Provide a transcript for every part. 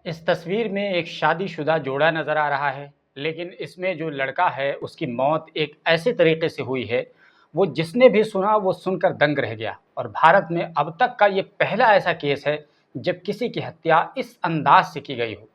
इस तस्वीर में एक शादीशुदा जोड़ा नज़र आ रहा है, लेकिन इसमें जो लड़का है उसकी मौत एक ऐसे तरीके से हुई है, वो जिसने भी सुना वो सुनकर दंग रह गया। और भारत में अब तक का ये पहला ऐसा केस है जब किसी की हत्या इस अंदाज से की गई हो।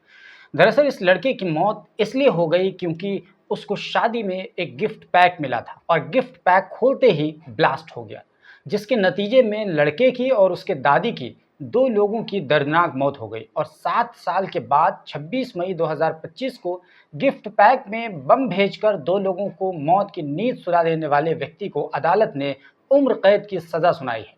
दरअसल इस लड़के की मौत इसलिए हो गई क्योंकि उसको शादी में एक गिफ्ट पैक मिला था और गिफ्ट पैक खोलते ही ब्लास्ट हो गया, जिसके नतीजे में लड़के की और उसके दादी की दो लोगों की दर्दनाक मौत हो गई। और 7 साल के बाद 26 मई 2025 को गिफ्ट पैक में बम भेजकर दो लोगों को मौत की नींद सुला देने वाले व्यक्ति को अदालत ने उम्र कैद की सजा सुनाई है।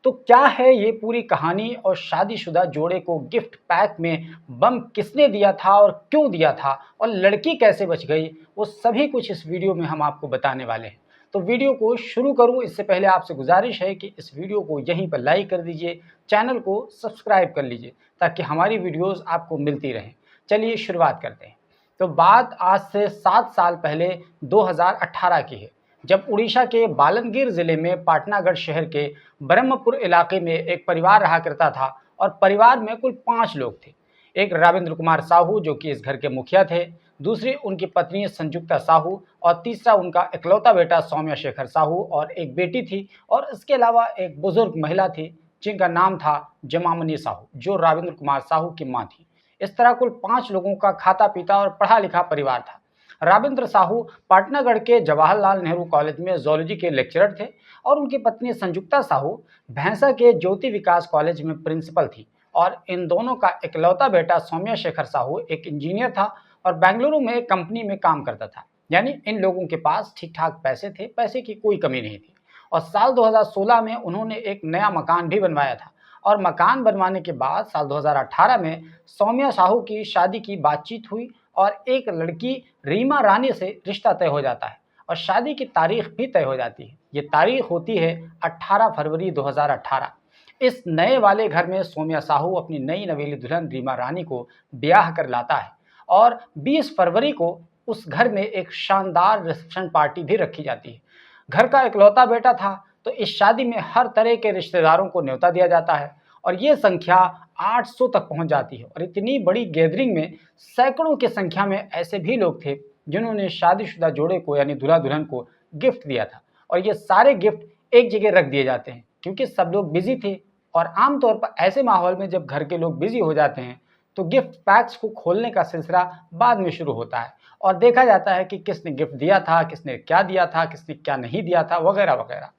तो क्या है ये पूरी कहानी और शादीशुदा जोड़े को गिफ्ट पैक में बम किसने दिया था और क्यों दिया था और लड़की कैसे बच गई, वो सभी कुछ इस वीडियो में हम आपको बताने वाले हैं। तो वीडियो को शुरू करूं इससे पहले आपसे गुजारिश है कि इस वीडियो को यहीं पर लाइक कर दीजिए, चैनल को सब्सक्राइब कर लीजिए ताकि हमारी वीडियोस आपको मिलती रहें। चलिए शुरुआत करते हैं। तो बात आज से 7 साल पहले 2018 की है, जब उड़ीसा के बालनगीर जिले में पाटनागढ़ शहर के ब्रह्मपुर इलाके में एक परिवार रहा करता था और परिवार में कुल 5 लोग थे। एक राजेंद्र कुमार साहू जो कि इस घर के मुखिया थे, दूसरी उनकी पत्नी संजुक्ता साहू और तीसरा उनका इकलौता बेटा सौम्या शेखर साहू और एक बेटी थी। और इसके अलावा एक बुजुर्ग महिला थी जिनका नाम था जमामनी साहू, जो राजेंद्र कुमार साहू की माँ थी। इस तरह कुल 5 लोगों का खाता पीता और पढ़ा लिखा परिवार था। राजेंद्र साहू पाटनागढ़ के जवाहरलाल नेहरू कॉलेज में जूलॉजी के लेक्चरर थे और उनकी पत्नी संजुक्ता साहू भैंसा के ज्योति विकास कॉलेज में प्रिंसिपल थी। और इन दोनों का इकलौता बेटा सौम्या शेखर साहू एक इंजीनियर था और बेंगलुरु में एक कंपनी में काम करता था। यानी इन लोगों के पास ठीक ठाक पैसे थे, पैसे की कोई कमी नहीं थी। और साल 2016 में उन्होंने एक नया मकान भी बनवाया था। और मकान बनवाने के बाद साल 2018 में सौम्या साहू की शादी की बातचीत हुई और एक लड़की रीमा रानी से रिश्ता तय हो जाता है और शादी की तारीख भी तय हो जाती है। ये तारीख होती है 18 फरवरी 2018। इस नए वाले घर में सौम्या साहू अपनी नई नवेली दुल्हन रीमा रानी को ब्याह कर लाता है और 20 फरवरी को उस घर में एक शानदार रिसेप्शन पार्टी भी रखी जाती है। घर का इकलौता बेटा था तो इस शादी में हर तरह के रिश्तेदारों को न्योता दिया जाता है और ये संख्या 800 तक पहुंच जाती है। और इतनी बड़ी गैदरिंग में सैकड़ों की संख्या में ऐसे भी लोग थे जिन्होंने शादीशुदा जोड़े को यानी दूल्हा दुल्हन को गिफ्ट दिया था। और ये सारे गिफ्ट एक जगह रख दिए जाते हैं क्योंकि सब लोग बिजी थे। और आमतौर पर ऐसे माहौल में जब घर के लोग बिजी हो जाते हैं तो गिफ्ट पैक्स को खोलने का सिलसिला बाद में शुरू होता है और देखा जाता है कि किसने गिफ्ट दिया था, किसने क्या दिया था, किसने क्या नहीं दिया था, वगैरह वगैरह।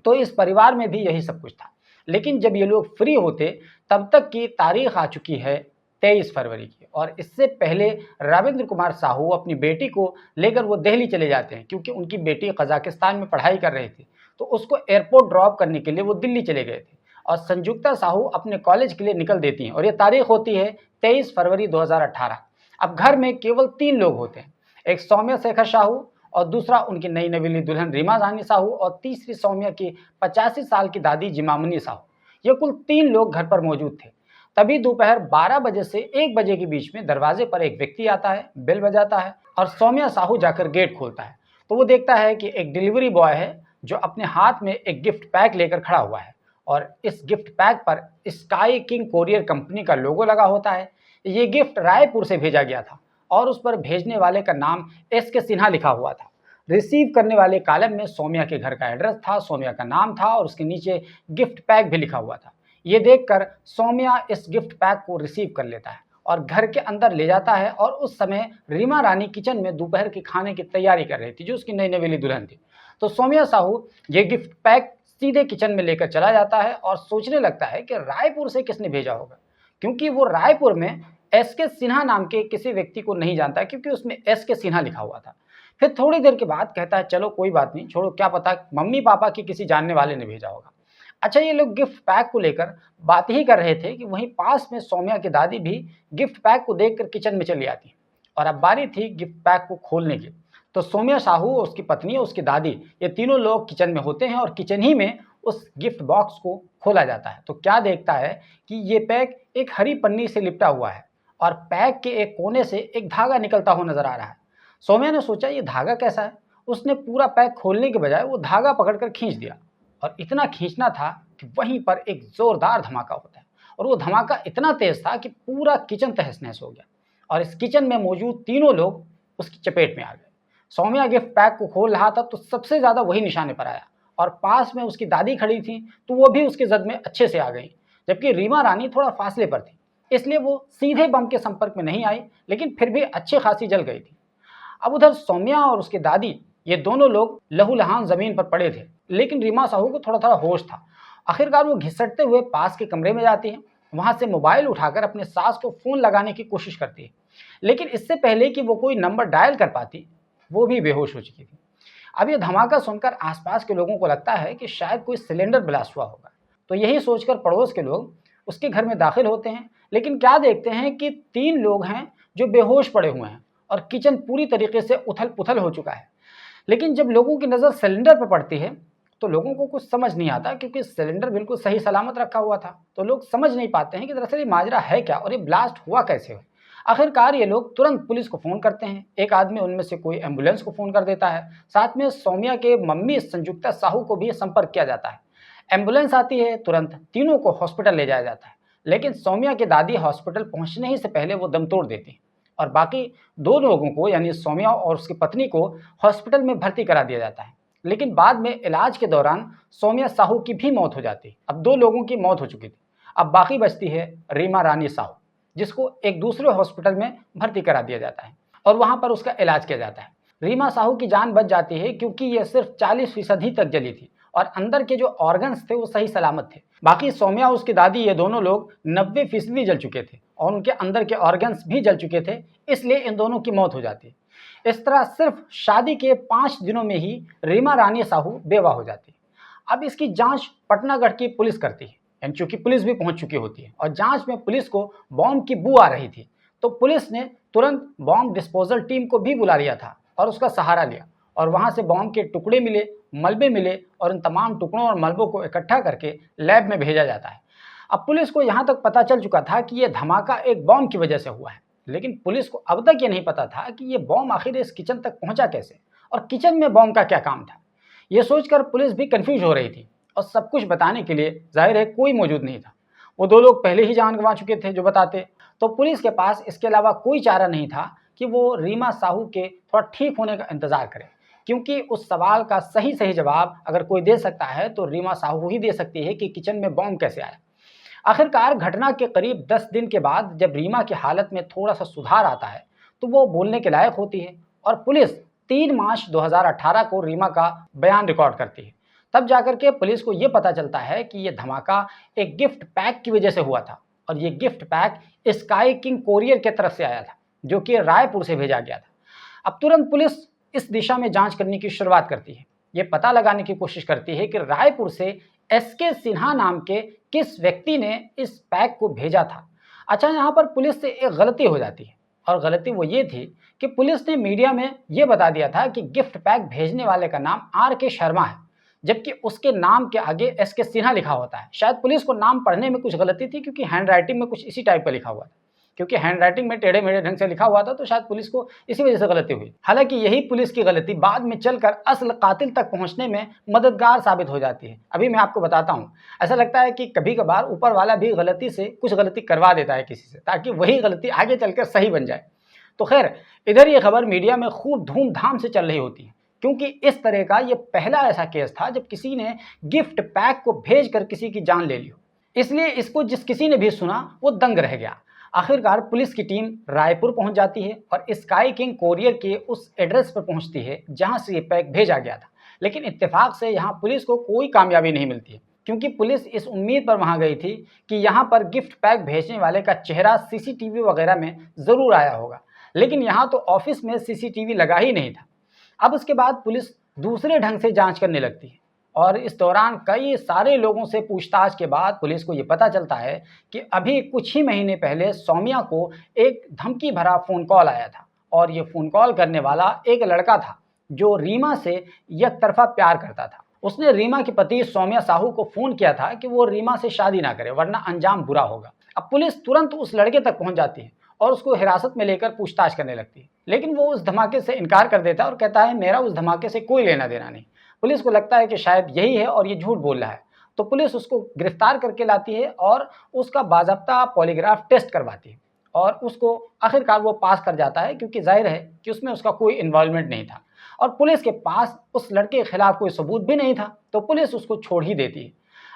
तो इस परिवार में भी यही सब कुछ था। लेकिन जब ये लोग फ्री होते तब तक की तारीख आ चुकी है 23 फरवरी की। और इससे पहले राजेंद्र कुमार साहू अपनी बेटी को लेकर वो दिल्ली चले जाते हैं क्योंकि उनकी बेटी कजाकिस्तान में पढ़ाई कर रही थी, तो उसको एयरपोर्ट ड्रॉप करने के लिए वो दिल्ली चले गए थे। और संजुक्ता साहू अपने कॉलेज के लिए निकल देती हैं और ये तारीख होती है 23 फरवरी 2018। अब घर में केवल 3 लोग होते हैं, एक सौम्या शेखर साहू और दूसरा उनकी नई नवेली दुल्हन रीमा रानी साहू और तीसरी सौम्या की 85 साल की दादी जिमामनी साहू। ये कुल 3 लोग घर पर मौजूद थे। तभी दोपहर 12 बजे से 1 बजे के बीच में दरवाजे पर एक व्यक्ति आता है, बेल बजाता है और सौम्या साहू जाकर गेट खोलता है। तो वो देखता है कि एक डिलीवरी बॉय है जो अपने हाथ में एक गिफ्ट पैक लेकर खड़ा हुआ है और इस गिफ्ट पैक पर स्काई किंग कोरियर कंपनी का लोगो लगा होता है। ये गिफ्ट रायपुर से भेजा गया था और उस पर भेजने वाले का नाम एस.के. सिन्हा लिखा हुआ था। रिसीव करने वाले कॉलम में सौम्या के घर का एड्रेस था, सौम्या का नाम था और उसके नीचे गिफ्ट पैक भी लिखा हुआ था। ये देखकर सौम्या इस गिफ्ट पैक को रिसीव कर लेता है और घर के अंदर ले जाता है। और उस समय रीमा रानी किचन में दोपहर के खाने की तैयारी कर रही थी, जो उसकी नई नवेली दुल्हन थी। तो सौम्या साहू ये गिफ्ट पैक सीधे किचन में लेकर चला जाता है और सोचने लगता है कि रायपुर से किसने भेजा होगा, क्योंकि वो रायपुर में एस.के. सिन्हा नाम के किसी व्यक्ति को नहीं जानता क्योंकि उसमें एस.के. सिन्हा लिखा हुआ था। फिर थोड़ी देर के बाद कहता है चलो कोई बात नहीं, छोड़ो, क्या पता मम्मी पापा की किसी जानने वाले ने भेजा होगा। अच्छा, ये लोग गिफ्ट पैक को लेकर बात ही कर रहे थे कि वहीं पास में सौम्या की दादी भी गिफ्ट पैक को देखकर किचन में चली आती और अब बारी थी गिफ्ट पैक को खोलने की। तो सौम्या साहू, उसकी पत्नी और उसकी दादी, ये तीनों लोग किचन में होते हैं और किचन ही में उस गिफ्ट बॉक्स को खोला जाता है। तो क्या देखता है कि ये पैक एक हरी पन्नी से लिपटा हुआ है और पैक के एक कोने से एक धागा निकलता हुआ नजर आ रहा है। सौम्या ने सोचा ये धागा कैसा है। उसने पूरा पैक खोलने के बजाय वो धागा पकड़कर खींच दिया और इतना खींचना था कि वहीं पर एक जोरदार धमाका होता है और वो धमाका इतना तेज था कि पूरा किचन तहस-नहस हो गया और इस किचन में मौजूद तीनों लोग उसकी चपेट में आ गए। सौम्या गिफ्ट पैक को खोल रहा था तो सबसे ज़्यादा वही निशाने पर आया और पास में उसकी दादी खड़ी थी तो वो भी उसकी जद में अच्छे से आ गई, जबकि रीमा रानी थोड़ा फासले पर थी, इसलिए वो सीधे बम के संपर्क में नहीं आई, लेकिन फिर भी अच्छी खासी जल गई थी। अब उधर सौम्या और उसकी दादी ये दोनों लोग लहूलुहान जमीन पर पड़े थे, लेकिन रीमा साहू को थोड़ा थोड़ा होश था। आखिरकार वो घिसटते हुए पास के कमरे में जाती है, वहां से मोबाइल उठाकर अपने सास को फोन लगाने की कोशिश करती है, लेकिन इससे पहले कि वो कोई नंबर डायल कर पाती वो भी बेहोश हो चुकी थी। अब ये धमाका सुनकर आसपास के लोगों को लगता है कि शायद कोई सिलेंडर ब्लास्ट हुआ होगा, तो यही सोचकर पड़ोस के लोग उसके घर में दाखिल होते हैं, लेकिन क्या देखते हैं कि 3 लोग हैं जो बेहोश पड़े हुए हैं और किचन पूरी तरीके से उथल-पुथल हो चुका है। लेकिन जब लोगों की नज़र सिलेंडर पर पड़ती है, तो लोगों को कुछ समझ नहीं आता क्योंकि सिलेंडर बिल्कुल सही सलामत रखा हुआ था। तो लोग समझ नहीं पाते हैं कि दरअसल ये माजरा है क्या और ये ब्लास्ट हुआ कैसे? आखिरकार ये लोग तुरंत पुलिस को फ़ोन करते हैं। एक आदमी उनमें से कोई एम्बुलेंस को फ़ोन कर देता है। साथ में सौम्या के मम्मी संजुक्ता साहू को भी संपर्क किया जाता है। एम्बुलेंस आती है, तुरंत तीनों को हॉस्पिटल ले जाया जाता है। लेकिन सौम्या की दादी हॉस्पिटल पहुंचने ही से पहले वो दम तोड़ देती है और बाकी 2 लोगों को यानी सौम्या और उसकी पत्नी को हॉस्पिटल में भर्ती करा दिया जाता है। लेकिन बाद में इलाज के दौरान सौम्या साहू की भी मौत हो जाती है। अब 2 लोगों की मौत हो चुकी थी। अब बाकी बचती है रीमा रानी साहू, जिसको एक दूसरे हॉस्पिटल में भर्ती करा दिया जाता है और वहां पर उसका इलाज किया जाता है। रीमा साहू की जान बच जाती है क्योंकि यह सिर्फ 40% ही तक जली थी और अंदर के जो ऑर्गन्स थे वो सही सलामत थे। बाकी सौम्या और उसकी दादी ये दोनों लोग 90% जल चुके थे और उनके अंदर के ऑर्गन्स भी जल चुके थे, इसलिए इन दोनों की मौत हो जाती है। इस तरह सिर्फ शादी के 5 दिनों में ही रीमा रानी साहू बेवा हो जाती है। अब इसकी जांच पटनागढ़ की पुलिस करती है, यानी चूंकि पुलिस भी पहुंच चुकी होती है और जांच में पुलिस को बॉम्ब की बू आ रही थी, तो पुलिस ने तुरंत बॉम्ब डिस्पोजल टीम को भी बुला लिया था और उसका सहारा लिया और वहां से बॉम्ब के टुकड़े मिले, मलबे मिले और इन तमाम टुकड़ों और मलबों को इकट्ठा करके लैब में भेजा जाता है। अब पुलिस को यहाँ तक पता चल चुका था कि यह धमाका एक बॉम्ब की वजह से हुआ है, लेकिन पुलिस को अब तक ये नहीं पता था कि ये बॉम्ब आखिर इस किचन तक पहुंचा कैसे और किचन में बॉम्ब का क्या काम था। ये सोचकर पुलिस भी कंफ्यूज हो रही थी और सब कुछ बताने के लिए जाहिर है कोई मौजूद नहीं था। वो 2 लोग पहले ही जान गंवा चुके थे जो बताते, तो पुलिस के पास इसके अलावा कोई चारा नहीं था कि वो रीमा साहू के थोड़ा ठीक होने का इंतजार करे, क्योंकि उस सवाल का सही सही जवाब अगर कोई दे सकता है तो रीमा साहू ही दे सकती है कि किचन में बॉम्ब कैसे आया। आखिरकार घटना के करीब 10 दिन के बाद जब रीमा की हालत में थोड़ा सा सुधार आता है तो वो बोलने के लायक होती है और पुलिस 3 मार्च 2018 को रीमा का बयान रिकॉर्ड करती है। तब जाकर के पुलिस को ये पता चलता है कि ये धमाका एक गिफ्ट पैक की वजह से हुआ था और ये gift pack sky king courier की तरफ से आया था, जो कि रायपुर से भेजा गया था। अब तुरंत पुलिस इस दिशा में जांच करने की शुरुआत करती है। ये पता लगाने की कोशिश करती है कि रायपुर से एसके सिन्हा नाम के किस व्यक्ति ने इस पैक को भेजा था। अच्छा, यहाँ पर पुलिस से एक गलती हो जाती है और गलती वो ये थी कि पुलिस ने मीडिया में ये बता दिया था कि गिफ्ट पैक भेजने वाले का नाम RK शर्मा है, जबकि उसके नाम के आगे SK सिन्हा लिखा होता है। शायद पुलिस को नाम पढ़ने में कुछ गलती थी क्योंकि हैंड राइटिंग में कुछ इसी टाइप का लिखा हुआ था, क्योंकि हैंड राइटिंग में टेढ़े मेढ़े ढंग से लिखा हुआ था, तो शायद पुलिस को इसी वजह से गलती हुई। हालांकि यही पुलिस की गलती बाद में चलकर असल कातिल तक पहुंचने में मददगार साबित हो जाती है। अभी मैं आपको बताता हूं, ऐसा लगता है कि कभी कभार ऊपर वाला भी गलती से कुछ गलती करवा देता है किसी से, ताकि वही गलती आगे चलकर सही बन जाए। तो खैर, इधर ये खबर मीडिया में खूब धूमधाम से चल रही होती है, क्योंकि इस तरह का ये पहला ऐसा केस था जब किसी ने गिफ्ट पैक को भेजकर किसी की जान ले ली हो। इसलिए इसको जिस किसी ने भी सुना वो दंग रह गया। आखिरकार पुलिस की टीम रायपुर पहुंच जाती है और स्काई किंग कोरियर के उस एड्रेस पर पहुंचती है जहां से ये पैक भेजा गया था। लेकिन इत्तेफाक से यहाँ पुलिस को कोई कामयाबी नहीं मिलती है, क्योंकि पुलिस इस उम्मीद पर वहां गई थी कि यहाँ पर गिफ्ट पैक भेजने वाले का चेहरा CCTV वगैरह में ज़रूर आया होगा, लेकिन यहाँ तो ऑफिस में CCTV लगा ही नहीं था। अब उसके बाद पुलिस दूसरे ढंग से जांच करने लगती है और इस दौरान कई सारे लोगों से पूछताछ के बाद पुलिस को ये पता चलता है कि अभी कुछ ही महीने पहले सौम्या को एक धमकी भरा फ़ोन कॉल आया था और ये फ़ोन कॉल करने वाला एक लड़का था जो रीमा से एक तरफा प्यार करता था। उसने रीमा के पति सौम्या साहू को फ़ोन किया था कि वो रीमा से शादी ना करे वरना अंजाम बुरा होगा। अब पुलिस तुरंत उस लड़के तक पहुंच जाती है और उसको हिरासत में लेकर पूछताछ करने लगती है, लेकिन वो उस धमाके से इनकार कर देता है और कहता है मेरा उस धमाके से कोई लेना देना नहीं। पुलिस को लगता है कि शायद यही है और ये झूठ बोल रहा है, तो पुलिस उसको गिरफ्तार करके लाती है और उसका बाज़ाब्ता पॉलीग्राफ टेस्ट करवाती है और उसको आखिरकार वो पास कर जाता है, क्योंकि ज़ाहिर है कि उसमें उसका कोई इन्वॉल्वमेंट नहीं था और पुलिस के पास उस लड़के के खिलाफ कोई सबूत भी नहीं था, तो पुलिस उसको छोड़ ही देती है।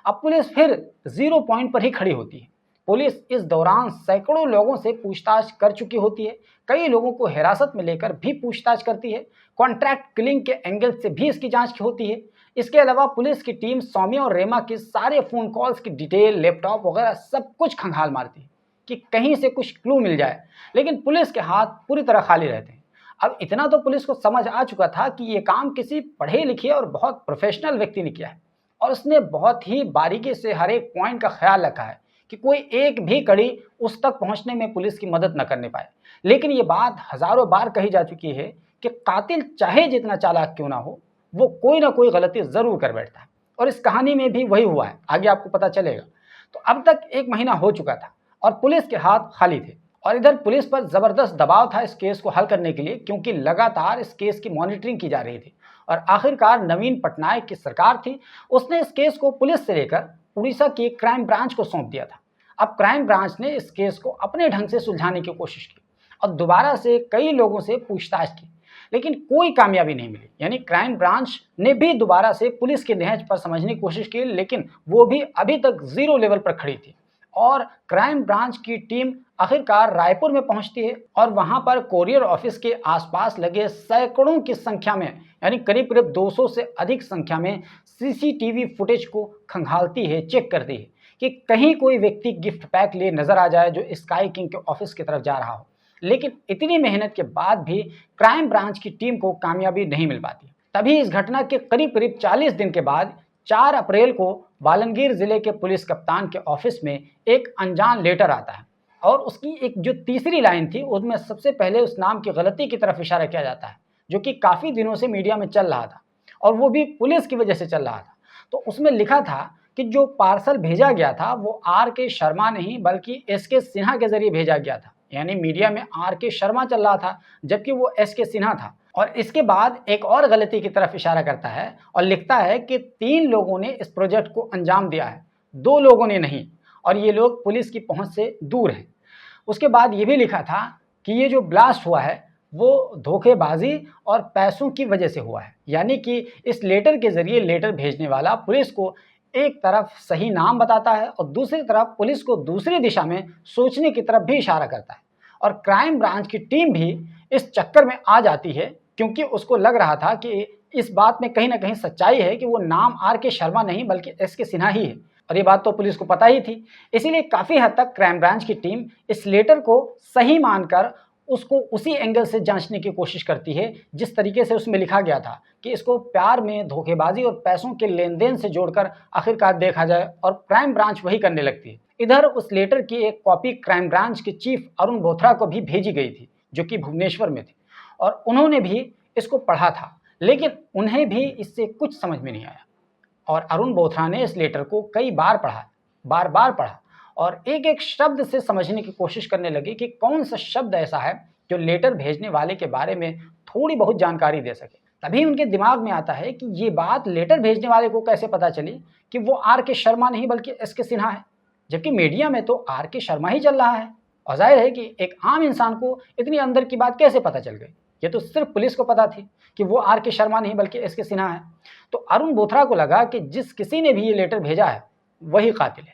अब पुलिस फिर ज़ीरो पॉइंट पर ही खड़ी होती है। पुलिस इस दौरान सैकड़ों लोगों से पूछताछ कर चुकी होती है, कई लोगों को हिरासत में लेकर भी पूछताछ करती है, कॉन्ट्रैक्ट किलिंग के एंगल से भी इसकी जांच होती है। इसके अलावा पुलिस की टीम सौम्या और रेमा के सारे फ़ोन कॉल्स की डिटेल, लैपटॉप वगैरह सब कुछ खंगाल मारती है कि कहीं से कुछ क्लू मिल जाए, लेकिन पुलिस के हाथ पूरी तरह खाली रहते हैं। अब इतना तो पुलिस को समझ आ चुका था कि ये काम किसी पढ़े लिखे और बहुत प्रोफेशनल व्यक्ति ने किया है और उसने बहुत ही बारीकी से हर एक पॉइंट का ख्याल रखा है कि कोई एक भी कड़ी उस तक पहुंचने में पुलिस की मदद न करने पाए। लेकिन ये बात हजारों बार कही जा चुकी है कि कातिल चाहे जितना चालाक क्यों ना हो, वो कोई ना कोई गलती जरूर कर बैठता है और इस कहानी में भी वही हुआ है, आगे आपको पता चलेगा। तो अब तक 1 महीना हो चुका था और पुलिस के हाथ खाली थे और इधर पुलिस पर जबरदस्त दबाव था इस केस को हल करने के लिए, क्योंकि लगातार इस केस की मॉनिटरिंग की जा रही थी और आखिरकार नवीन पटनायक की सरकार थी, उसने इस केस को पुलिस से लेकर उड़ीसा की क्राइम ब्रांच को सौंप दिया था। अब क्राइम ब्रांच ने इस केस को अपने ढंग से सुलझाने की कोशिश की और दोबारा से कई लोगों से पूछताछ की, लेकिन कोई कामयाबी नहीं मिली। यानी क्राइम ब्रांच ने भी दोबारा से पुलिस के नहज पर समझने की कोशिश की, लेकिन वो भी अभी तक ज़ीरो लेवल पर खड़ी थी और क्राइम ब्रांच की टीम आखिरकार रायपुर में पहुंचती है और वहां पर कोरियर ऑफिस के आसपास लगे सैकड़ों की संख्या में, यानी करीब करीब 200 से अधिक संख्या में सीसीटीवी फुटेज को खंगालती है, चेक करती है कि कहीं कोई व्यक्ति गिफ्ट पैक लिए नजर आ जाए जो स्काई किंग के ऑफिस की तरफ जा रहा हो। लेकिन इतनी मेहनत के बाद भी क्राइम ब्रांच की टीम को कामयाबी नहीं मिल पाती। तभी इस घटना के करीब करीब 40 दिन के बाद 4 अप्रैल को बालनगीर जिले के पुलिस कप्तान के ऑफिस में एक अनजान लेटर आता है और उसकी एक जो तीसरी लाइन थी उसमें सबसे पहले उस नाम की गलती की तरफ इशारा किया जाता है, जो कि काफ़ी दिनों से मीडिया में चल रहा था और वो भी पुलिस की वजह से चल रहा था। तो उसमें लिखा था कि जो पार्सल भेजा गया था वो आर के शर्मा नहीं बल्कि एस के सिन्हा के जरिए भेजा गया था। यानी मीडिया में आर के शर्मा चल रहा था जबकि वो एस के सिन्हा था। और इसके बाद एक और गलती की तरफ इशारा करता है और लिखता है कि 3 लोगों ने इस प्रोजेक्ट को अंजाम दिया है, 2 लोगों ने नहीं, और ये लोग पुलिस की पहुंच से दूर हैं। उसके बाद ये भी लिखा था कि ये जो ब्लास्ट हुआ है वो धोखेबाजी और पैसों की वजह से हुआ है। यानी कि इस लेटर के जरिए लेटर भेजने वाला पुलिस को एक तरफ सही नाम बताता है और दूसरी तरफ पुलिस को दूसरी दिशा में सोचने की तरफ भी इशारा करता है और क्राइम ब्रांच की टीम भी इस चक्कर में आ जाती है, क्योंकि उसको लग रहा था कि इस बात में कहीं ना कहीं सच्चाई है कि वो नाम आर के शर्मा नहीं बल्कि एस के सिन्हा ही है और ये बात तो पुलिस को पता ही थी। इसीलिए काफ़ी हद तक क्राइम ब्रांच की टीम इस लेटर को सही मानकर उसको उसी एंगल से जांचने की कोशिश करती है जिस तरीके से उसमें लिखा गया था कि इसको प्यार में धोखेबाजी और पैसों के लेन देन से जोड़कर आखिरकार देखा जाए, और क्राइम ब्रांच वही करने लगती है। इधर उस लेटर की एक कॉपी क्राइम ब्रांच के चीफ अरुण बोथरा को भी भेजी गई थी जो कि भुवनेश्वर में थी और उन्होंने भी इसको पढ़ा था, लेकिन उन्हें भी इससे कुछ समझ में नहीं आया और अरुण बोथरा ने इस लेटर को कई बार पढ़ा, बार बार पढ़ा और एक एक शब्द से समझने की कोशिश करने लगे कि कौन सा शब्द ऐसा है जो लेटर भेजने वाले के बारे में थोड़ी बहुत जानकारी दे सके। तभी उनके दिमाग में आता है कि ये बात लेटर भेजने वाले को कैसे पता चली कि वो आर के शर्मा नहीं बल्कि एस के सिन्हा है, जबकि मीडिया में तो आर के शर्मा ही चल रहा है और जाहिर है कि एक आम इंसान को इतनी अंदर की बात कैसे पता चल गई। ये तो सिर्फ पुलिस को पता थी कि वो आर के शर्मा नहीं बल्कि एस के सिन्हा है। तो अरुण बोथरा को लगा कि जिस किसी ने भी ये लेटर भेजा है वही कातिल है।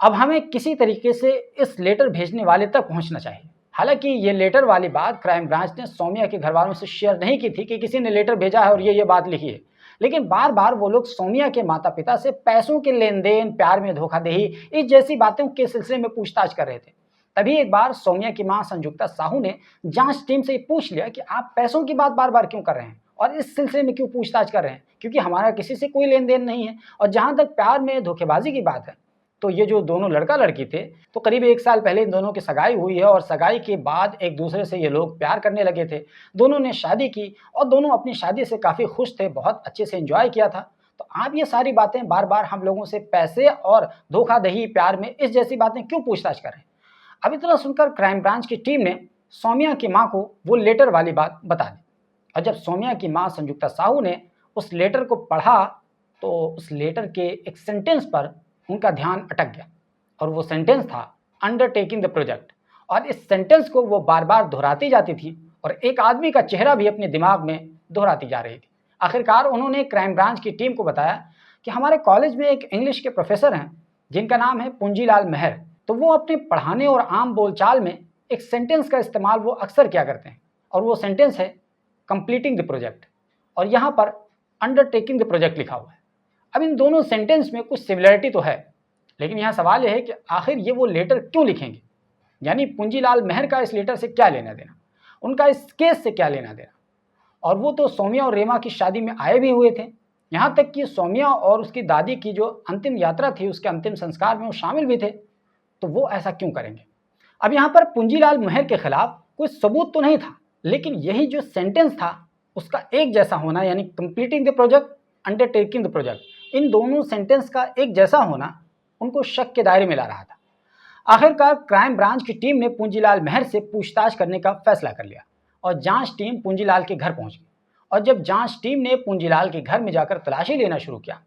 अब हमें किसी तरीके से इस लेटर भेजने वाले तक पहुंचना चाहिए। हालांकि ये लेटर वाली बात क्राइम ब्रांच ने सौम्या के घर वालों से शेयर नहीं की थी कि किसी ने लेटर भेजा है और ये बात लिखी है, लेकिन बार बार वो लोग सौम्या के माता पिता से पैसों के लेन देन, प्यार में धोखाधड़ी, इस जैसी बातों के सिलसिले में पूछताछ कर रहे थे। तभी एक बार सौम्या की मां संजुक्ता साहू ने जांच टीम से पूछ लिया कि आप पैसों की बात बार बार क्यों कर रहे हैं और इस सिलसिले में क्यों पूछताछ कर रहे हैं, क्योंकि हमारा किसी से कोई लेन देन नहीं है। और जहां तक प्यार में धोखेबाजी की बात है तो ये जो दोनों लड़का लड़की थे तो करीब 1 साल पहले इन दोनों की सगाई हुई है और सगाई के बाद एक दूसरे से ये लोग प्यार करने लगे थे। दोनों ने शादी की और दोनों अपनी शादी से काफ़ी खुश थे, बहुत अच्छे से एंजॉय किया था। तो आप ये सारी बातें बार बार हम लोगों से पैसे और धोखाधड़ी, प्यार में, इस जैसी बातें क्यों पूछताछ कर रहे हैं। अब इतना सुनकर क्राइम ब्रांच की टीम ने सौम्या की माँ को वो लेटर वाली बात बता दी और जब सौम्या की माँ संजुक्ता साहू ने उस लेटर को पढ़ा तो उस लेटर के एक सेंटेंस पर उनका ध्यान अटक गया और वो सेंटेंस था अंडरटेकिंग द प्रोजेक्ट। और इस सेंटेंस को वो बार बार दोहराती जाती थी और एक आदमी का चेहरा भी अपने दिमाग में दोहराती जा रही थी। आखिरकार उन्होंने क्राइम ब्रांच की टीम को बताया कि हमारे कॉलेज में एक इंग्लिश के प्रोफेसर हैं जिनका नाम है पूंजीलाल महर। तो वो अपने पढ़ाने और आम बोलचाल में एक सेंटेंस का इस्तेमाल वो अक्सर किया करते हैं और वो सेंटेंस है कंप्लीटिंग द प्रोजेक्ट, और यहाँ पर अंडरटेकिंग द प्रोजेक्ट लिखा हुआ है। अब इन दोनों सेंटेंस में कुछ सिमिलरिटी तो है, लेकिन यहाँ सवाल यह है कि आखिर ये वो लेटर क्यों लिखेंगे, यानी पूंजीलाल महर का इस लेटर से क्या लेना देना, उनका इस केस से क्या लेना देना। और वो तो सौम्या और रेमा की शादी में आए भी हुए थे, यहाँ तक कि सौम्या और उसकी दादी की जो अंतिम यात्रा थी उसके अंतिम संस्कार में वो शामिल भी थे, तो वो ऐसा क्यों करेंगे। अब यहाँ पर पूंजीलाल महर के खिलाफ कोई सबूत तो नहीं था, लेकिन यही जो सेंटेंस था उसका एक जैसा होना, यानी completing the project, undertaking the project, इन दोनों सेंटेंस का एक जैसा होना उनको शक के दायरे में ला रहा था। आखिरकार क्राइम ब्रांच की टीम ने पूंजीलाल महर से पूछताछ करने का फैसला कर लिया और जांच टीम पूंजीलाल के घर पहुंच गई। और जब जांच टीम ने पूंजीलाल के घर में जाकर तलाशी लेना शुरू किया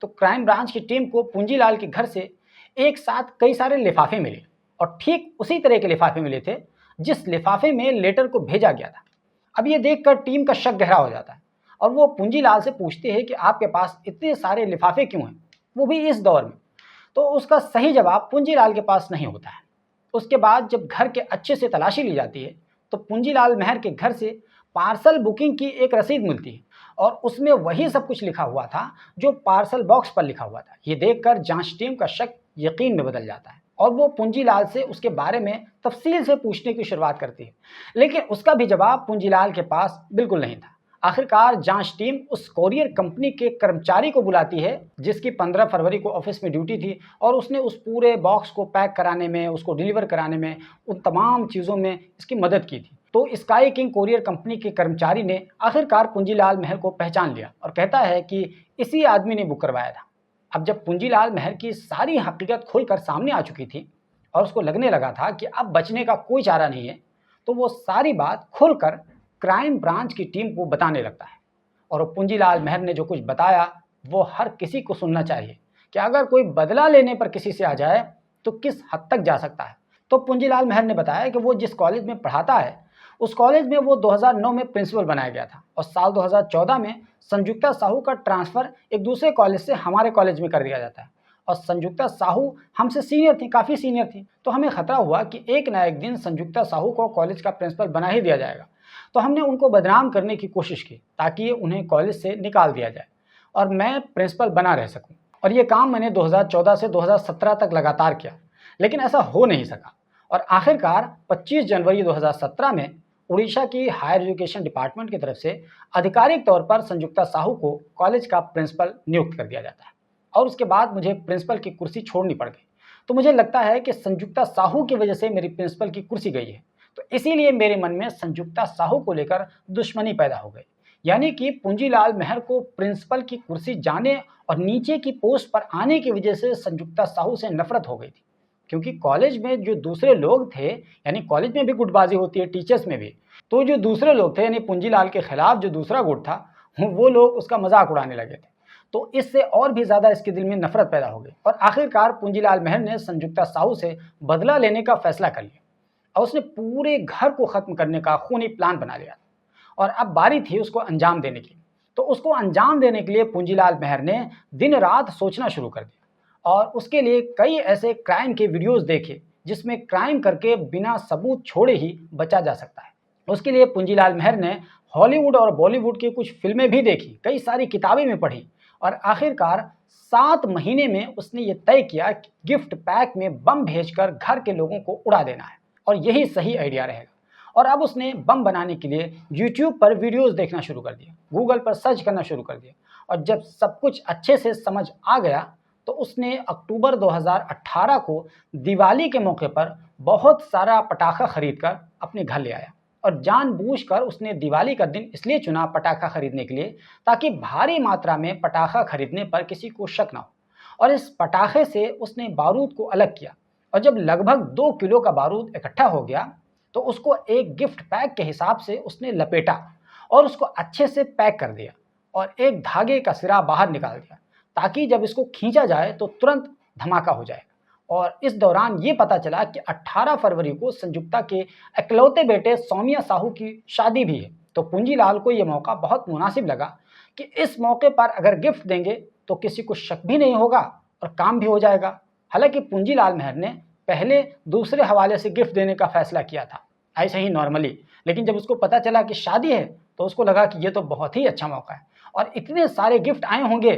तो क्राइम ब्रांच की टीम को पूंजीलाल के घर से एक साथ कई सारे लिफाफे मिले और ठीक उसी तरह के लिफाफे मिले थे जिस लिफाफे में लेटर को भेजा गया था। अब ये देखकर टीम का शक गहरा हो जाता है और वो पूंजीलाल से पूछते हैं कि आपके पास इतने सारे लिफाफे क्यों हैं, वो भी इस दौर में। तो उसका सही जवाब पूंजीलाल के पास नहीं होता है। उसके बाद जब घर के अच्छे से तलाशी ली जाती है तो पूंजीलाल महर के घर से पार्सल बुकिंग की एक रसीद मिलती है और उसमें वही सब कुछ लिखा हुआ था जो पार्सल बॉक्स पर लिखा हुआ था। ये देखकर जांच टीम का शक यकीन में बदल जाता है और वो पूंजीलाल से उसके बारे में तफसील से पूछने की शुरुआत करती है, लेकिन उसका भी जवाब पूंजीलाल के पास बिल्कुल नहीं था। आखिरकार जांच टीम उस कोरियर कंपनी के कर्मचारी को बुलाती है जिसकी 15 फरवरी को ऑफिस में ड्यूटी थी और उसने उस पूरे बॉक्स को पैक कराने में, उसको डिलीवर कराने में, उन तमाम चीज़ों में इसकी मदद की थी। तो स्काई किंग कोरियर कंपनी के कर्मचारी ने आखिरकार पूंजीलाल महर को पहचान लिया और कहता है कि इसी आदमी ने बुक करवाया था। अब जब पूंजीलाल महर की सारी हकीकत खुलकर सामने आ चुकी थी और उसको लगने लगा था कि अब बचने का कोई चारा नहीं है, तो वो सारी बात खुलकर क्राइम ब्रांच की टीम को बताने लगता है। और पूंजीलाल महर ने जो कुछ बताया वो हर किसी को सुनना चाहिए कि अगर कोई बदला लेने पर किसी से आ जाए तो किस हद तक जा सकता है। तो पूंजीलाल महर ने बताया कि वो जिस कॉलेज में पढ़ाता है उस कॉलेज में वो 2009 में प्रिंसिपल बनाया गया था और साल 2014 में संजुक्ता साहू का ट्रांसफ़र एक दूसरे कॉलेज से हमारे कॉलेज में कर दिया जाता है। और संजुक्ता साहू हमसे सीनियर थी, काफ़ी सीनियर थी, तो हमें खतरा हुआ कि एक ना एक दिन संजुक्ता साहू को कॉलेज का प्रिंसिपल बना ही दिया जाएगा। तो हमने उनको बदनाम करने की कोशिश की ताकि उन्हें कॉलेज से निकाल दिया जाए और मैं प्रिंसिपल बना रह सकूं। और ये काम मैंने 2014 से 2017 तक लगातार किया, लेकिन ऐसा हो नहीं सका। और आखिरकार 25 जनवरी 2017 में उड़ीसा की हायर एजुकेशन डिपार्टमेंट की तरफ से आधिकारिक तौर पर संजुक्ता साहू को कॉलेज का प्रिंसिपल नियुक्त कर दिया जाता है और उसके बाद मुझे प्रिंसिपल की कुर्सी छोड़नी पड़ गई। तो मुझे लगता है कि संजुक्ता साहू की वजह से मेरी प्रिंसिपल की कुर्सी गई है, तो इसीलिए मेरे मन में संजुक्ता साहू को लेकर दुश्मनी पैदा हो गई। यानी कि पूंजीलाल महर को प्रिंसिपल की कुर्सी जाने और नीचे की पोस्ट पर आने की वजह से संजुक्ता साहू से नफरत हो गई थी, क्योंकि कॉलेज में जो दूसरे लोग थे, यानी कॉलेज में भी गुटबाजी होती है, टीचर्स में भी, तो जो दूसरे लोग थे यानी पूंजीलाल के खिलाफ जो दूसरा गुट था वो लोग उसका मजाक उड़ाने लगे थे। तो इससे और भी ज़्यादा इसके दिल में नफरत पैदा हो गई और आखिरकार पूंजीलाल महर ने संजुक्ता साहू से बदला लेने का फैसला कर लिया और उसने पूरे घर को ख़त्म करने का खूनी प्लान बना लिया और अब बारी थी उसको अंजाम देने की। तो उसको अंजाम देने के लिए पूंजीलाल महर ने दिन रात सोचना शुरू कर दिया और उसके लिए कई ऐसे क्राइम के वीडियोस देखे जिसमें क्राइम करके बिना सबूत छोड़े ही बचा जा सकता है। उसके लिए पूंजीलाल महर ने हॉलीवुड और बॉलीवुड की कुछ फिल्में भी देखी, कई सारी किताबें भी पढ़ी और आखिरकार 7 महीने में उसने ये तय किया कि गिफ्ट पैक में बम भेजकर घर के लोगों को उड़ा देना है और यही सही आइडिया रहेगा। और अब उसने बम बनाने के लिए यूट्यूब पर वीडियोस देखना शुरू कर दिया, गूगल पर सर्च करना शुरू कर दिया और जब सब कुछ अच्छे से समझ आ गया तो उसने अक्टूबर 2018 को दिवाली के मौके पर बहुत सारा पटाखा खरीदकर अपने घर ले आया और जानबूझकर उसने दिवाली का दिन इसलिए चुना पटाखा खरीदने के लिए ताकि भारी मात्रा में पटाखा खरीदने पर किसी को शक ना हो। और इस पटाखे से उसने बारूद को अलग किया और जब लगभग 2 किलो का बारूद इकट्ठा हो गया तो उसको एक गिफ्ट पैक के हिसाब से उसने लपेटा और उसको अच्छे से पैक कर दिया और एक धागे का सिरा बाहर निकाल दिया ताकि जब इसको खींचा जाए तो तुरंत धमाका हो जाएगा। और इस दौरान ये पता चला कि 18 फरवरी को संजुक्ता के इकलौते बेटे सौम्या साहू की शादी भी है। तो पूंजीलाल को ये मौका बहुत मुनासिब लगा कि इस मौके पर अगर गिफ्ट देंगे तो किसी को शक भी नहीं होगा और काम भी हो जाएगा। हालांकि पूंजीलाल मेहर ने पहले दूसरे हवाले से गिफ्ट देने का फैसला किया था, ऐसे ही नॉर्मली, लेकिन जब उसको पता चला कि शादी है तो उसको लगा कि ये तो बहुत ही अच्छा मौका है और इतने सारे गिफ्ट आए होंगे,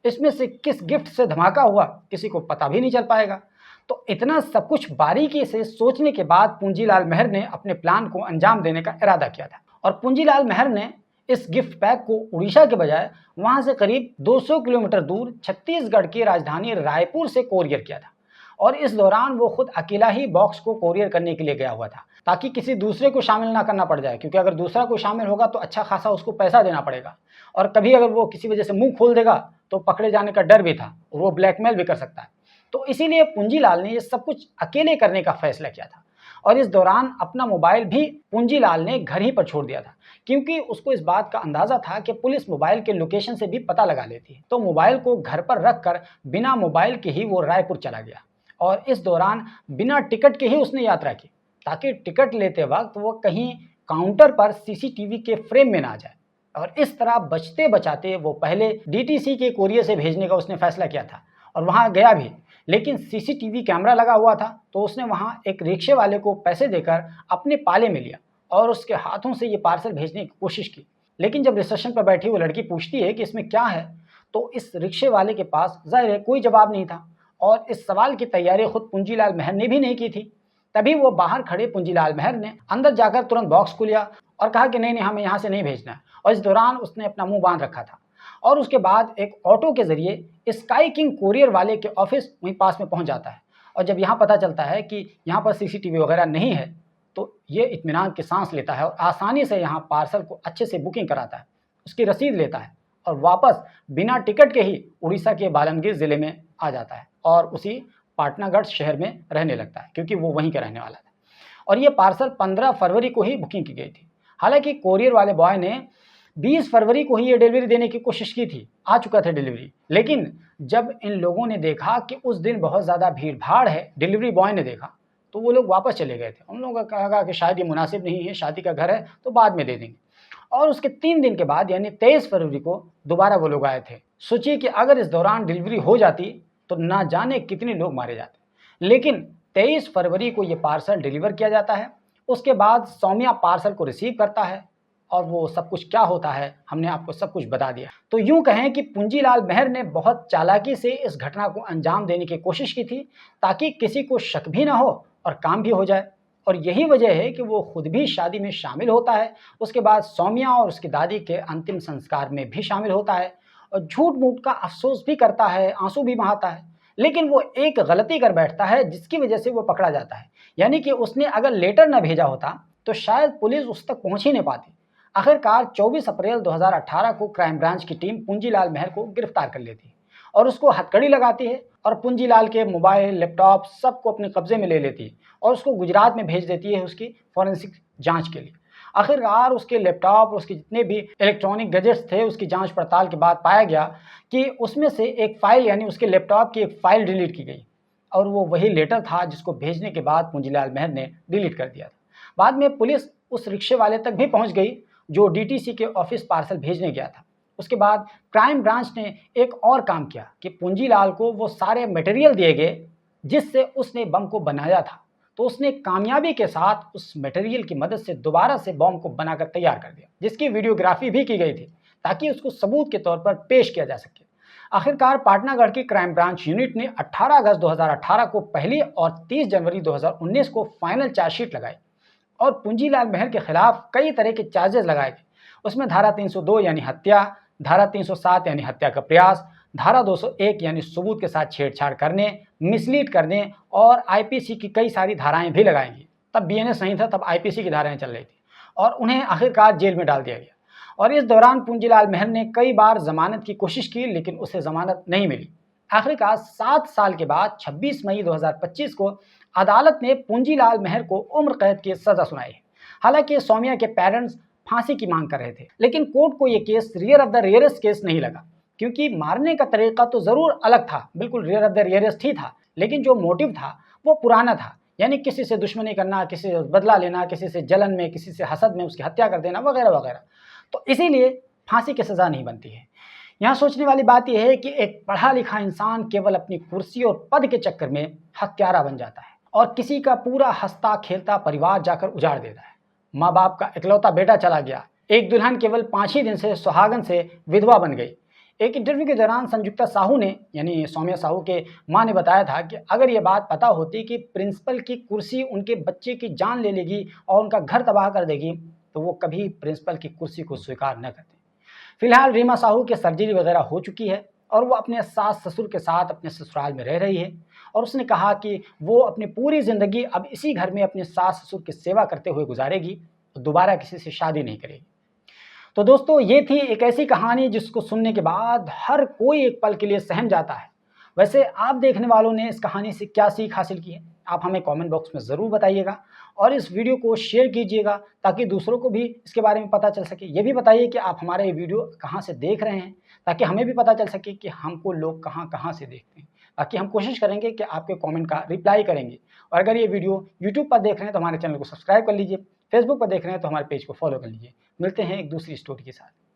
इसमें से किस गिफ्ट से धमाका हुआ किसी को पता भी नहीं चल पाएगा। तो इतना सब कुछ बारीकी से सोचने के बाद पूंजीलाल मेहर ने अपने प्लान को अंजाम देने का इरादा किया था और पूंजीलाल मेहर ने इस गिफ्ट पैक को उड़ीसा के बजाय वहां से करीब 200 किलोमीटर दूर छत्तीसगढ़ की राजधानी रायपुर से कोरियर किया था। और इस दौरान वो खुद अकेला ही बॉक्स को कोरियर करने के लिए गया हुआ था, ताकि किसी दूसरे को शामिल ना करना पड़ जाए, क्योंकि अगर दूसरा कोई शामिल होगा तो अच्छा खासा उसको पैसा देना पड़ेगा और कभी अगर वो किसी वजह से मुंह खोल देगा तो पकड़े जाने का डर भी था और वो ब्लैकमेल भी कर सकता है। तो इसीलिए पूंजीलाल ने ये सब कुछ अकेले करने का फैसला किया था और इस दौरान अपना मोबाइल भी पूंजीलाल ने घर ही पर छोड़ दिया था, क्योंकि उसको इस बात का अंदाजा था कि पुलिस मोबाइल के लोकेशन से भी पता लगा लेती है। तो मोबाइल को घर पर रखकर बिना मोबाइल के ही वो रायपुर चला गया और इस दौरान बिना टिकट के ही उसने यात्रा की, ताकि टिकट लेते वक्त वो कहीं काउंटर पर सीसीटीवी के फ्रेम में ना जाए। और इस तरह बचते बचाते वो पहले डीटीसी के कोरियर से भेजने का उसने फैसला किया था और वहाँ गया भी, लेकिन सीसीटीवी कैमरा लगा हुआ था तो उसने वहाँ एक रिक्शे वाले को पैसे देकर अपने पाले में लिया और उसके हाथों से ये पार्सल भेजने की कोशिश की। लेकिन जब रिसेप्शन पर बैठी वो लड़की पूछती है कि इसमें क्या है, तो इस रिक्शे वाले के पास जाहिर है कोई जवाब नहीं था और इस सवाल की तैयारी खुद पूंजीलाल मेहर ने भी नहीं की थी। तभी वो बाहर खड़े पूंजीलाल मेहर ने अंदर जाकर तुरंत बॉक्स को लिया और कहा कि नहीं हमें यहाँ से नहीं भेजना है, और इस दौरान उसने अपना मुंह बांध रखा था। और उसके बाद एक ऑटो के जरिए स्काई किंग कोरियर वाले के ऑफिस वहीं पास में पहुंच जाता है और जब यहाँ पता चलता है कि यहाँ पर सीसीटीवी वगैरह नहीं है तो ये इत्मीनान की सांस लेता है और आसानी से यहाँ पार्सल को अच्छे से बुकिंग कराता है, उसकी रसीद लेता है और वापस बिना टिकट के ही उड़ीसा के बालमगीर ज़िले में आ जाता है और उसी पाटनागढ़ शहर में रहने लगता है, क्योंकि वो वहीं का रहने वाला था। और ये पार्सल 15 फरवरी को ही बुकिंग की गई थी। हालांकि कोरियर वाले बॉय ने 20 फरवरी को ही ये डिलीवरी देने की कोशिश की थी, आ चुका था डिलीवरी, लेकिन जब इन लोगों ने देखा कि उस दिन बहुत ज़्यादा भीड़ भाड़ है, डिलीवरी बॉय ने देखा, तो वो लोग वापस चले गए थे। उन लोगों का कहा कि शायद ये मुनासिब नहीं है, शादी का घर है तो बाद में दे देंगे। और उसके 3 दिन के बाद यानी 23 फरवरी को दोबारा वो लोग आए थे। सोचिए कि अगर इस दौरान डिलीवरी हो जाती तो ना जाने कितने लोग मारे जाते। लेकिन 23 फरवरी को ये पार्सल डिलीवर किया जाता है। उसके बाद सौम्या पार्सल को रिसीव करता है और वो सब कुछ क्या होता है हमने आपको सब कुछ बता दिया। तो यूं कहें कि पूंजीलाल मेहर ने बहुत चालाकी से इस घटना को अंजाम देने की कोशिश की थी, ताकि किसी को शक भी ना हो और काम भी हो जाए। और यही वजह है कि वो खुद भी शादी में शामिल होता है, उसके बाद सौम्या और उसकी दादी के अंतिम संस्कार में भी शामिल होता है और झूठ मूठ का अफसोस भी करता है, आंसू भी बहाता है। लेकिन वो एक गलती कर बैठता है जिसकी वजह से वो पकड़ा जाता है, यानी कि उसने अगर लेटर न भेजा होता तो शायद पुलिस उस तक पहुंच ही नहीं पाती। आखिरकार 24 अप्रैल 2018 को क्राइम ब्रांच की टीम पूंजीलाल मेहर को गिरफ्तार कर लेती है और उसको हथकड़ी लगाती है और पूंजीलाल के मोबाइल, लैपटॉप सबको अपने कब्जे में ले लेती है और उसको गुजरात में भेज देती है उसकी फॉरेंसिक जांच के लिए। आखिरकार उसके लैपटॉप और उसके जितने भी इलेक्ट्रॉनिक गैजेट्स थे, उसकी जांच पड़ताल के बाद पाया गया कि उसमें से एक फ़ाइल यानी उसके लैपटॉप की एक फ़ाइल डिलीट की गई और वो वही लेटर था जिसको भेजने के बाद पूंजीलाल मेहर ने डिलीट कर दिया था। बाद में पुलिस उस रिक्शे वाले तक भी पहुंच गई जो डीटीसी के ऑफिस पार्सल भेजने गया था। उसके बाद क्राइम ब्रांच ने एक और काम किया कि पूंजीलाल को वो सारे मटेरियल दिए गए जिससे उसने बम को बनाया था, तो उसने कामयाबी के साथ उस मटेरियल की मदद से दोबारा से बम को बनाकर तैयार कर दिया, जिसकी वीडियोग्राफी भी की गई थी ताकि उसको सबूत के तौर पर पेश किया जा सके। आखिरकार पाटनागढ़ की क्राइम ब्रांच यूनिट ने 18 अगस्त 2018 को पहली और 30 जनवरी 2019 को फाइनल चार्जशीट लगाई और पूंजीलाल मेहर के खिलाफ कई तरह के चार्जेस लगाए गए। उसमें धारा 302 यानी हत्या, धारा 307 यानी हत्या का प्रयास, धारा 201 यानी सबूत के साथ छेड़छाड़ करने, मिसलीड करने और आईपीसी की कई सारी धाराएं भी लगाएंगी। तब बीएनएस नहीं था, तब आईपीसी की धाराएं चल रही थी और उन्हें आखिरकार जेल में डाल दिया गया। और इस दौरान पूंजीलाल मेहर ने कई बार जमानत की कोशिश की, लेकिन उसे जमानत नहीं मिली। आखिरकार 7 साल के बाद 26 मई 2025 को अदालत ने पूंजीलाल मेहर को उम्र कैद की सजा सुनाई है। हालांकि सौम्या के पेरेंट्स फांसी की मांग कर रहे थे, लेकिन कोर्ट को यह case rare of the rarest case नहीं लगा, क्योंकि मारने का तरीका तो ज़रूर अलग था, बिल्कुल रेयर ऑफ द रेयरेस्ट ही था, लेकिन जो मोटिव था वो पुराना था। यानी किसी से दुश्मनी करना, किसी से बदला लेना, किसी से जलन में, किसी से हसद में उसकी हत्या कर देना वगैरह वगैरह। तो इसीलिए फांसी की सज़ा नहीं बनती है। यहाँ सोचने वाली बात यह है कि एक पढ़ा लिखा इंसान केवल अपनी कुर्सी और पद के चक्कर में हत्यारा बन जाता है और किसी का पूरा हंसता खेलता परिवार जाकर उजाड़ देता है। माँ बाप का इकलौता बेटा चला गया, एक दुल्हन केवल 5 ही दिन से सुहागन से विधवा बन गई। एक इंटरव्यू के दौरान संजुक्ता साहू ने, यानी सौम्या साहू के माँ ने बताया था कि अगर ये बात पता होती कि प्रिंसिपल की कुर्सी उनके बच्चे की जान ले लेगी और उनका घर तबाह कर देगी, तो वो कभी प्रिंसिपल की कुर्सी को स्वीकार न करते। फिलहाल रीमा साहू की सर्जरी वगैरह हो चुकी है और वो अपने सास ससुर के साथ अपने ससुराल में रह रही है और उसने कहा कि वो अपनी पूरी ज़िंदगी अब इसी घर में अपने सास ससुर की सेवा करते हुए गुजारेगी, दोबारा किसी से शादी नहीं करेगी। तो दोस्तों, ये थी एक ऐसी कहानी जिसको सुनने के बाद हर कोई एक पल के लिए सहम जाता है। वैसे आप देखने वालों ने इस कहानी से क्या सीख हासिल की है, आप हमें कमेंट बॉक्स में ज़रूर बताइएगा और इस वीडियो को शेयर कीजिएगा ताकि दूसरों को भी इसके बारे में पता चल सके। ये भी बताइए कि आप हमारा ये वीडियो कहाँ से देख रहे हैं, ताकि हमें भी पता चल सके कि हमको लोग कहाँ कहाँ से देखते हैं, ताकि हम कोशिश करेंगे कि आपके कमेंट का रिप्लाई करेंगे। और अगर ये वीडियो यूट्यूब पर देख रहे हैं तो हमारे चैनल को सब्सक्राइब कर लीजिए, फेसबुक पर देख रहे हैं तो हमारे पेज को फॉलो कर लीजिए। मिलते हैं एक दूसरी स्टोरी के साथ।